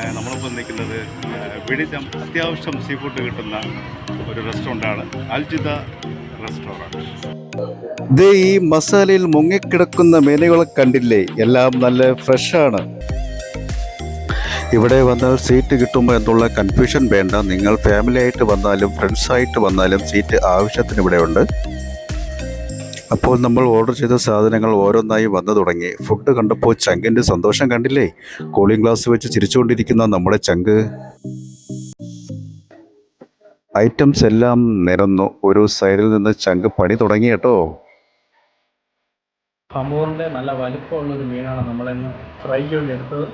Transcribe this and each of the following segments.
നമ്മളിപ്പോൾ നിൽക്കുന്നത് വിഴിഞ്ഞം അത്യാവശ്യം സീ ഫുഡ് കിട്ടുന്ന ഒരു റെസ്റ്റോറൻ്റാണ് അൽജിദ റെസ്റ്റോറൻറ്റ്. ദേ ഈ മസാലയിൽ മുങ്ങിക്കിടക്കുന്ന മീനുകളെ കണ്ടില്ലേ? എല്ലാം നല്ല ഫ്രഷാണ്. ഇവിടെ വന്നാൽ സീറ്റ് കിട്ടുമോ എന്നുള്ള കൺഫ്യൂഷൻ വേണ്ട. നിങ്ങൾ ഫാമിലി ആയിട്ട് വന്നാലും ഫ്രണ്ട്സായിട്ട് വന്നാലും സീറ്റ് ആവശ്യത്തിന് ഇവിടെ ഉണ്ട്. അപ്പോൾ നമ്മൾ ഓർഡർ ചെയ്ത സാധനങ്ങൾ ഓരോന്നായി വന്നു തുടങ്ങി. ഫുഡ് കണ്ടപ്പോൾ ചങ്കിൻ്റെ സന്തോഷം കണ്ടില്ലേ? കൂളിംഗ് ഗ്ലാസ് വെച്ച് ചിരിച്ചുകൊണ്ടിരിക്കുന്ന നമ്മുടെ ചങ്ക്. ഐറ്റംസ് എല്ലാം നിരന്നു. ഒരു സൈഡിൽ നിന്ന് ചങ്ക് പണി തുടങ്ങി കേട്ടോ. ഹമൂറിൻ്റെ നല്ല വലിപ്പമുള്ളൊരു മീനാണ് നമ്മളിന്ന് ഫ്രൈക്ക് വേണ്ടി എടുത്തത്.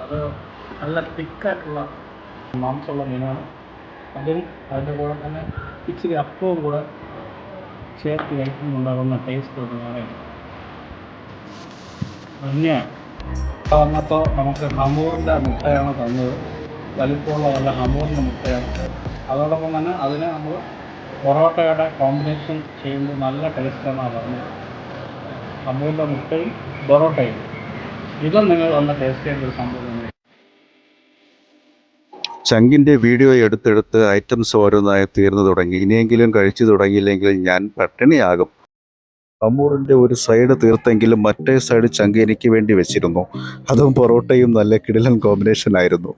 അത് നല്ല തിക്കായിട്ടുള്ള മാംസമുള്ള മീനാണ്. അതിന് അതിൻ്റെ കൂടെ തന്നെ ഇച്ചിരി അപ്പവും കൂടെ ചേർത്ത് കഴിക്കുന്നുണ്ടാകുന്ന ടേസ്റ്റ് ഒരു വേറെയാണ്. പിന്നെ വന്നപ്പോൾ നമുക്ക് ഹമൂറിൻ്റെ മുട്ടയാണ് തന്നത്. വലിപ്പമുള്ള നല്ല ഹമൂറിൻ്റെ മുട്ടയാണ്. അതോടൊപ്പം തന്നെ അതിനെ നമ്മൾ പൊറോട്ടയുടെ കോമ്പിനേഷൻ ചെയ്യുമ്പോൾ നല്ല ടേസ്റ്റാണെന്നാണ് പറഞ്ഞത്. ഹമൂറിൻ്റെ മുട്ടയും പൊറോട്ടയും ഇതും നിങ്ങൾ വന്ന ടേസ്റ്റ് ചെയ്യേണ്ട ഒരു സംഭവം തന്നെ. ചങ്കിൻ്റെ വീഡിയോ എടുത്തെടുത്ത് ഐറ്റംസ് ഓരോന്നായി തീർന്നു തുടങ്ങി. ഇനിയെങ്കിലും കഴിച്ചു തുടങ്ങിയില്ലെങ്കിൽ ഞാൻ പട്ടിണിയാകും. അമൂറിൻ്റെ ഒരു സൈഡ് തീർത്തെങ്കിലും മറ്റേ സൈഡ് ചങ്ക് എനിക്ക് വേണ്ടി വെച്ചിരുന്നു. അതും പൊറോട്ടയും നല്ല കിടിലൻ കോമ്പിനേഷൻ ആയിരുന്നു.